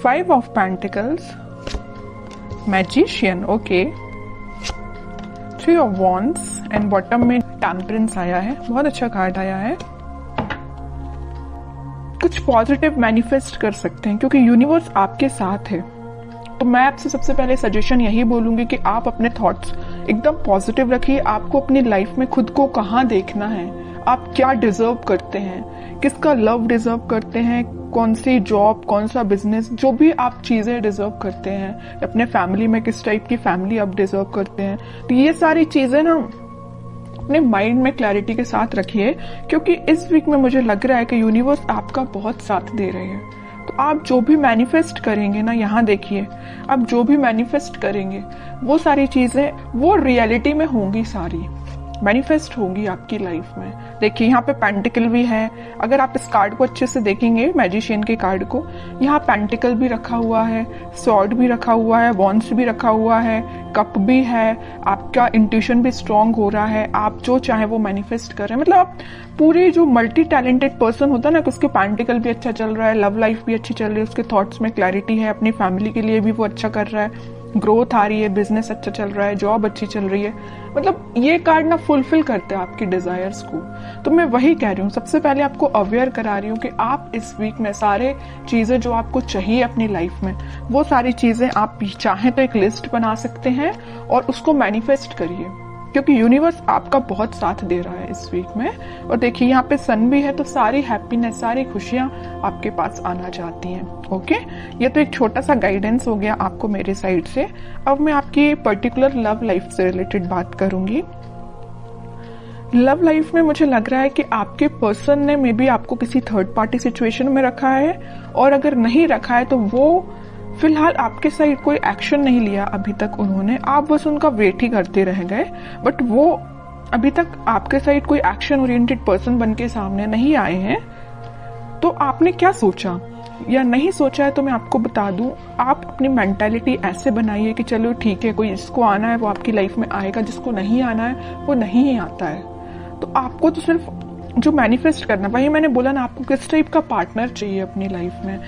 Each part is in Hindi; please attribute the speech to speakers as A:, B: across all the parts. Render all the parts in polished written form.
A: 5 of pentacles, magician, okay, 3 of wands and bottom में टेम्परेंस आया है। बहुत अच्छा कार्ड आया है। कुछ पॉजिटिव मैनिफेस्ट कर सकते हैं क्योंकि यूनिवर्स आपके साथ है। तो मैं आपसे सबसे पहले सजेशन यही बोलूंगी कि आप अपने थॉट्स एकदम पॉजिटिव रखिए। आपको अपनी लाइफ में खुद को कहाँ देखना है, आप क्या डिजर्व करते हैं, किसका लव डिजर्व करते हैं, कौन सी जॉब, कौन सा बिजनेस, जो भी आप चीजें डिजर्व करते हैं, अपने फैमिली में किस टाइप की फैमिली आप डिजर्व करते हैं। तो ये सारी चीजें ना अपने माइंड में क्लैरिटी के साथ रखिए क्योंकि इस वीक में मुझे लग रहा है कि यूनिवर्स आपका बहुत साथ दे रहे हैं। तो आप जो भी मैनिफेस्ट करेंगे ना, यहाँ देखिए, आप जो भी मैनिफेस्ट करेंगे वो सारी चीजें वो रियलिटी में होंगी, सारी मैनिफेस्ट होंगी आपकी लाइफ में। देखिए यहाँ पे पेंटिकल भी है। अगर आप इस कार्ड को अच्छे से देखेंगे, मैजिशियन के कार्ड को, यहाँ पेंटिकल भी रखा हुआ है, स्वॉर्ड भी रखा हुआ है, वॉन्ड्स भी रखा हुआ है, कप भी है। आपका इंट्यूशन भी स्ट्रांग हो रहा है, आप जो चाहे वो मैनिफेस्ट कर रहे हैं। मतलब आप पूरे जो मल्टी टैलेंटेड पर्सन होता है ना, कि उसके पेंटिकल भी अच्छा चल रहा है, लव लाइफ भी अच्छी चल रही है, उसके थॉट्स में क्लैरिटी है, अपनी फैमिली के लिए भी वो अच्छा कर रहा है, ग्रोथ आ रही है, बिजनेस अच्छा चल रहा है, जॉब अच्छी चल रही है। मतलब ये कार्ड ना फुलफिल करते हैं आपकी डिजायर्स को। तो मैं वही कह रही हूँ, सबसे पहले आपको अवेयर करा रही हूँ कि आप इस वीक में सारे चीजें जो आपको चाहिए अपनी लाइफ में, वो सारी चीजें आप चाहें तो एक लिस्ट बना सकते हैं और उसको मैनिफेस्ट करिए क्योंकि यूनिवर्स आपका बहुत साथ दे रहा है इस वीक में। और देखिए यहाँ पे सन भी है, तो सारी हैप्पीनेस, सारी खुशियां आपके पास आना चाहती हैं। ओके, ये तो एक छोटा सा गाइडेंस हो गया आपको मेरे साइड से। अब मैं आपकी पर्टिकुलर लव लाइफ से रिलेटेड बात करूंगी। लव लाइफ में मुझे लग रहा है कि आपके पर्सन ने मे बी आपको किसी थर्ड पार्टी सिचुएशन में रखा है, और अगर नहीं रखा है तो वो फिलहाल आपके साइड कोई एक्शन नहीं लिया अभी तक उन्होंने, आप बस उनका वेट ही करते रह गए। बट वो अभी तक आपके साइड कोई एक्शन ओरिएंटेड पर्सन बन के सामने नहीं आए हैं। तो आपने क्या सोचा या नहीं सोचा है तो मैं आपको बता दूं, आप अपनी मेंटालिटी ऐसे बनाइए कि चलो ठीक है, कोई जिसको आना है वो आपकी लाइफ में आएगा, जिसको नहीं आना है वो नहीं ही आता है। तो आपको तो सिर्फ जो मैनिफेस्ट करना, वही मैंने बोला ना, आपको किस टाइप का पार्टनर चाहिए अपनी लाइफ में,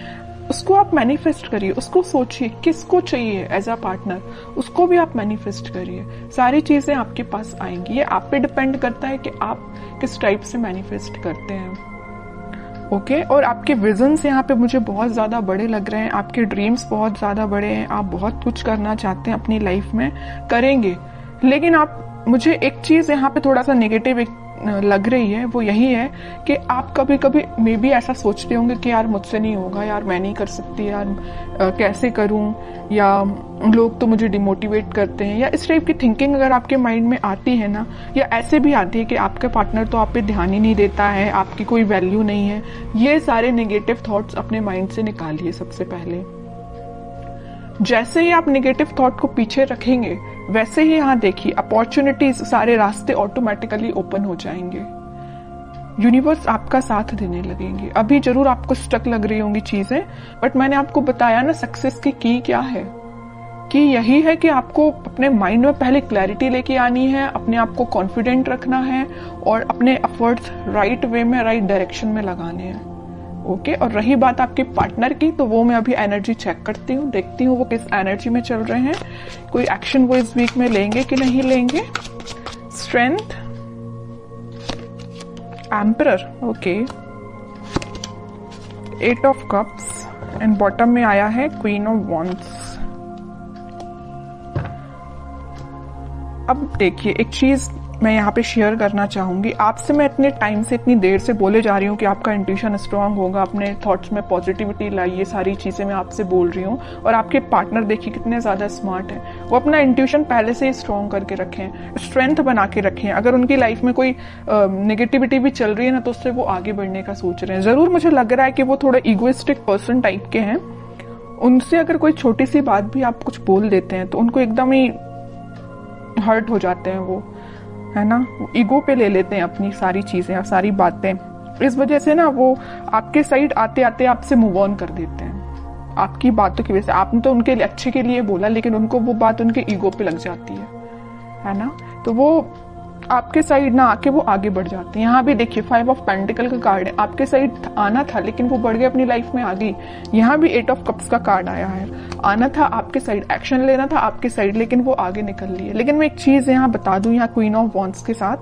A: उसको आप मैनिफेस्ट करिए, उसको सोचिए किसको चाहिए एज अ पार्टनर, उसको भी आप मैनिफेस्ट करिए। सारी चीजें आपके पास आएंगी। ये आप पे डिपेंड करता है कि आप किस टाइप से मैनिफेस्ट करते हैं। ओके, और आपके विजन्स यहाँ पे मुझे बहुत ज्यादा बड़े लग रहे हैं, आपके ड्रीम्स बहुत ज्यादा बड़े हैं, आप बहुत कुछ करना चाहते हैं अपनी लाइफ में, करेंगे। लेकिन आप, मुझे एक चीज यहाँ पे थोड़ा सा नेगेटिव लग रही है, वो यही है कि आप कभी कभी मे बी ऐसा सोचते होंगे कि यार मुझसे नहीं होगा, यार मैं नहीं कर सकती, यार कैसे करूं, या लोग तो मुझे डिमोटिवेट करते हैं, या इस टाइप की थिंकिंग अगर आपके माइंड में आती है ना, या ऐसे भी आती है कि आपका पार्टनर तो आप पे ध्यान ही नहीं देता है, आपकी कोई वैल्यू नहीं है, ये सारे नेगेटिव थॉट्स अपने माइंड से निकालिए सबसे पहले। जैसे ही आप नेगेटिव थॉट को पीछे रखेंगे, वैसे ही यहाँ देखिए अपॉर्चुनिटीज, सारे रास्ते ऑटोमेटिकली ओपन हो जाएंगे। यूनिवर्स आपका साथ देने लगेंगे। अभी जरूर आपको स्टक लग रही होंगी चीजें, बट मैंने आपको बताया ना सक्सेस की क्या है, कि यही है कि आपको अपने माइंड में पहले क्लैरिटी लेके आनी है, अपने आप को कॉन्फिडेंट रखना है और अपने एफर्ट्स राइट वे में, राइट डायरेक्शन में लगाने हैं। ओके, और रही बात आपके पार्टनर की, तो वो मैं अभी एनर्जी चेक करती हूँ, देखती हूँ वो किस एनर्जी में चल रहे हैं, कोई एक्शन वो इस वीक में लेंगे कि नहीं लेंगे। Strength, emperor, okay, 8 of cups and bottom में आया है क्वीन ऑफ वॉन्ड्स। अब देखिए, एक चीज मैं यहाँ पे शेयर करना चाहूंगी आपसे। मैं इतने टाइम से, इतनी देर से बोले जा रही हूँ कि आपका इंट्यूशन स्ट्रांग होगा, अपने थॉट्स में पॉजिटिविटी लाइए, सारी चीजें मैं आपसे बोल रही हूँ। और आपके पार्टनर देखिए कितने ज्यादा स्मार्ट हैं, वो अपना इंट्यूशन पहले से ही स्ट्रांग करके रखें, स्ट्रेंथ बना के रखें। अगर उनकी लाइफ में कोई नेगेटिविटी भी चल रही है ना, तो उससे वो आगे बढ़ने का सोच रहे हैं। जरूर मुझे लग रहा है कि वो थोड़ा इगोइस्टिक पर्सन टाइप के हैं, उनसे अगर कोई छोटी सी बात भी आप कुछ बोल देते हैं तो उनको एकदम ही हर्ट हो जाते हैं, वो है ना, ईगो पे ले लेते हैं अपनी सारी चीजें, सारी बातें। इस वजह से ना वो आपके साइड आते आते आपसे मूव ऑन कर देते हैं आपकी बातों की वजह से। आपने तो उनके अच्छे के लिए बोला, लेकिन उनको वो बात उनके ईगो पे लग जाती है ना। तो वो आपके साइड ना आके वो आगे बढ़ जाते हैं। यहाँ भी देखिए 5 ऑफ पेंटिकल का कार्ड है, आपके साइड आना था लेकिन वो बढ़ गए, अपनी लाइफ में आ गई। यहाँ भी 8 ऑफ कप्स का कार्ड आया है, आना था आपके साइड, एक्शन लेना था आपके साइड, लेकिन वो आगे निकल लिए। लेकिन मैं एक चीज यहाँ बता दूं, यहाँ क्वीन ऑफ वॉन्ड्स के साथ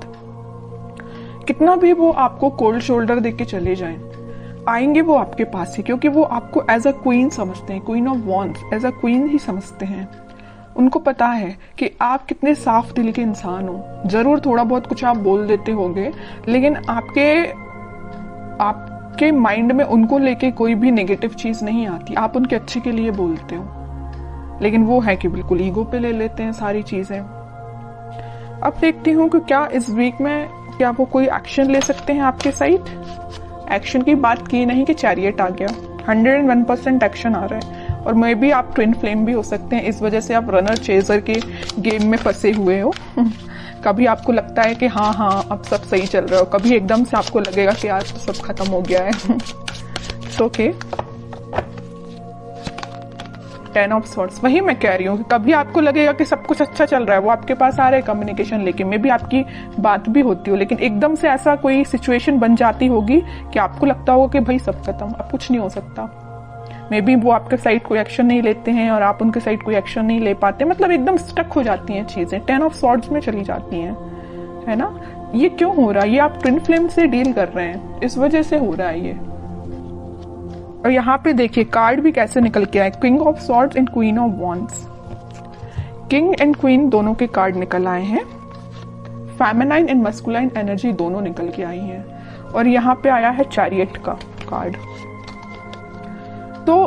A: कितना भी वो आपको कोल्ड शोल्डर देके चले जाएं, आएंगे वो आपके पास ही, क्योंकि वो आपको एज अ क्वीन समझते हैं, queen of wands as a queen ही समझते हैं। उनको पता है कि आप कितने साफ दिल के इंसान हो। जरूर थोड़ा बहुत कुछ आप बोल देते होंगे, लेकिन आपके माइंड में उनको लेके कोई भी नेगेटिव चीज नहीं आती, आप उनके अच्छे के लिए बोलते हो। लेकिन वो है कि बिल्कुल ईगो पे ले लेते हैं सारी चीजें। अब देखती हूँ कि क्या इस वीक में क्या वो कोई एक्शन ले सकते हैं आपके साइड। एक्शन की बात की नहीं कि चैरियट आ गया, 101% एक्शन आ रहा है। और मे बी आप ट्विन फ्लेम भी हो सकते हैं, इस वजह से आप रनर चेजर के गेम में फंसे हुए हो। कभी आपको लगता है कि हाँ अब सब सही चल रहा हो, कभी एकदम से आपको लगेगा कि आज तो सब खत्म हो गया है। ओके, 10 ऑफ सॉर्ड्स, वही मैं कह रही हूँ कि कभी आपको लगेगा कि सब कुछ अच्छा चल रहा है, वो आपके पास आ रहे हैं कम्युनिकेशन लेके, मे बी आपकी बात भी होती हो, लेकिन एकदम से ऐसा कोई सिचुएशन बन जाती होगी कि आपको लगता होगा कि भाई सब खत्म, अब कुछ नहीं हो सकता। मे बी वो आपके साइड कोई एक्शन नहीं लेते हैं और आप उनके साइड कोई एक्शन नहीं ले पाते, मतलब एकदम स्टक हो जाती हैं चीजें, 10 ऑफ सॉर्ड्स में चली जाती हैं, है ना। ये क्यों हो रहा है? ये आप ट्विन फ्लेम से डील कर रहे हैं, इस वजह से हो रहा है ये। और यहाँ पे देखिए कार्ड भी कैसे निकल के आए, king of swords and queen of wands. King and queen दोनों के कार्ड निकल आए हैं, फेमिनाइन एंड मस्कुलाइन एनर्जी दोनों निकल के आई है। और यहाँ पे आया है चैरियट का कार्ड। तो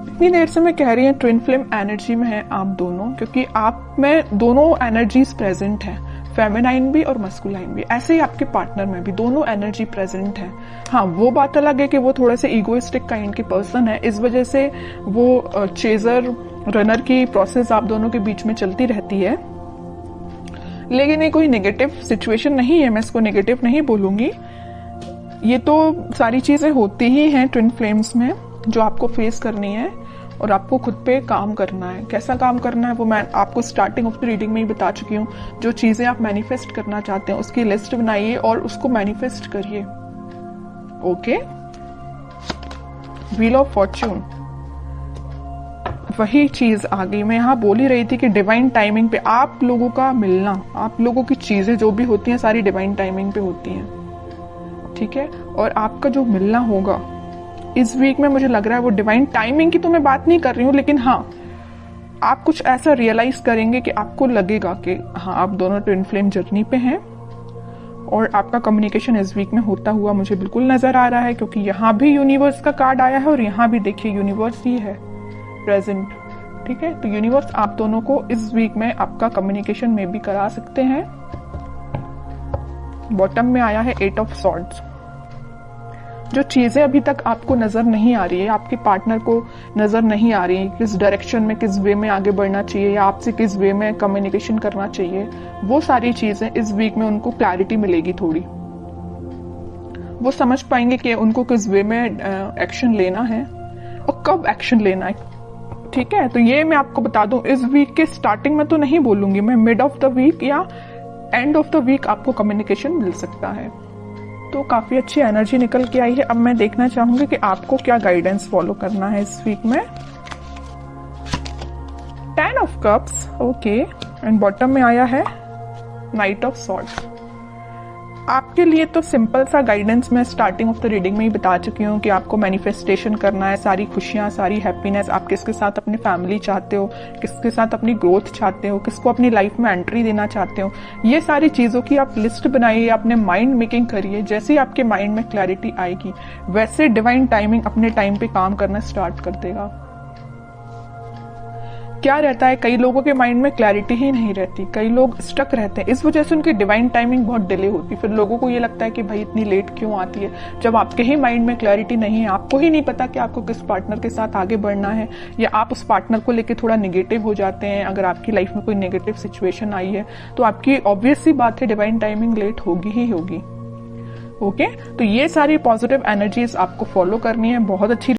A: इतनी देर से मैं कह रही हूँ ट्विन फ्लेम एनर्जी में है आप दोनों, क्योंकि आप में दोनों एनर्जीज प्रेजेंट है, फेमिनाइन भी और मस्कुलाइन भी। ऐसे ही आपके पार्टनर में भी दोनों एनर्जी प्रेजेंट है। हाँ, वो बात अलग है कि वो थोड़े से ईगोइस्टिक काइंड के पर्सन है, इस वजह से वो चेजर रनर की प्रोसेस आप दोनों के बीच में चलती रहती है। लेकिन ये कोई नेगेटिव सिचुएशन नहीं है, मैं इसको नेगेटिव नहीं बोलूंगी। ये तो सारी चीजें होती ही हैं ट्विन फ्लेम्स में, जो आपको फेस करनी है और आपको खुद पे काम करना है। कैसा काम करना है वो मैं आपको स्टार्टिंग ऑफ द रीडिंग में ही बता चुकी हूँ। जो चीजें आप मैनिफेस्ट करना चाहते हैं उसकी लिस्ट बनाइए और उसको मैनिफेस्ट करिए। ओके, व्हील ऑफ फॉर्च्यून, वही चीज आ गई। मैं यहाँ बोल ही रही थी कि डिवाइन टाइमिंग पे आप लोगों का मिलना, आप लोगों की चीजें जो भी होती हैं सारी डिवाइन टाइमिंग पे होती हैं, ठीक है। और आपका जो मिलना होगा इस वीक में, मुझे लग रहा है वो डिवाइन टाइमिंग की तो मैं बात नहीं कर रही हूँ, लेकिन हाँ आप कुछ ऐसा रियलाइज करेंगे कि आपको लगेगा कि हाँ आप दोनों ट्विन फ्लेम जर्नी पे हैं। और आपका कम्युनिकेशन इस वीक में होता हुआ मुझे बिल्कुल नजर आ रहा है, क्योंकि यहाँ भी यूनिवर्स का कार्ड आया है और यहाँ भी देखिए यूनिवर्स ही है प्रेजेंट, ठीक है। तो यूनिवर्स आप दोनों को इस वीक में आपका कम्युनिकेशन में भी करा सकते हैं। बॉटम में आया है 8 ऑफ सॉर्ड्स। जो चीजें अभी तक आपको नजर नहीं आ रही है, आपके पार्टनर को नजर नहीं आ रही है, किस डायरेक्शन में, किस वे में आगे बढ़ना चाहिए या आपसे किस वे में कम्युनिकेशन करना चाहिए, वो सारी चीजें इस वीक में उनको क्लैरिटी मिलेगी थोड़ी। वो समझ पाएंगे कि उनको किस वे में एक्शन लेना है और कब एक्शन लेना है, ठीक है। तो ये मैं आपको बता दूं, इस वीक के स्टार्टिंग में तो नहीं बोलूंगी मैं, मिड ऑफ द वीक या एंड ऑफ द वीक आपको कम्युनिकेशन मिल सकता है। तो काफी अच्छी एनर्जी निकल के आई है। अब मैं देखना चाहूंगी कि आपको क्या गाइडेंस फॉलो करना है इस वीक में। 10 of cups, okay, and bottom में आया है नाइट ऑफ सॉर्ड्स। आपके लिए तो सिंपल सा गाइडेंस मैं स्टार्टिंग ऑफ द रीडिंग में ही बता चुकी हूँ कि आपको मैनिफेस्टेशन करना है, सारी खुशियां, सारी हैप्पीनेस। आप किसके साथ अपनी फैमिली चाहते हो, किसके साथ अपनी ग्रोथ चाहते हो, किसको अपनी लाइफ में एंट्री देना चाहते हो, ये सारी चीजों की आप लिस्ट बनाइए, अपने माइंड मेकिंग करिए। जैसे ही आपके माइंड में क्लैरिटी आएगी वैसे डिवाइन टाइमिंग अपने टाइम पे काम करना स्टार्ट कर देगा। क्या रहता है, कई लोगों के माइंड में क्लैरिटी ही नहीं रहती, कई लोग स्टक रहते हैं, इस वजह से उनकी डिवाइन टाइमिंग बहुत डिले होती है। फिर लोगों को ये लगता है कि भाई इतनी लेट क्यों आती है, जब आपके ही माइंड में क्लैरिटी नहीं है, आपको ही नहीं पता कि आपको किस पार्टनर के साथ आगे बढ़ना है, या आप उस पार्टनर को लेकर थोड़ा निगेटिव हो जाते हैं। अगर आपकी लाइफ में कोई नेगेटिव सिचुएशन आई है तो आपकी ऑब्वियस सी बात है डिवाइन टाइमिंग लेट होगी ही होगी। ओके, तो ये सारी पॉजिटिव एनर्जीज आपको फॉलो करनी है। बहुत अच्छी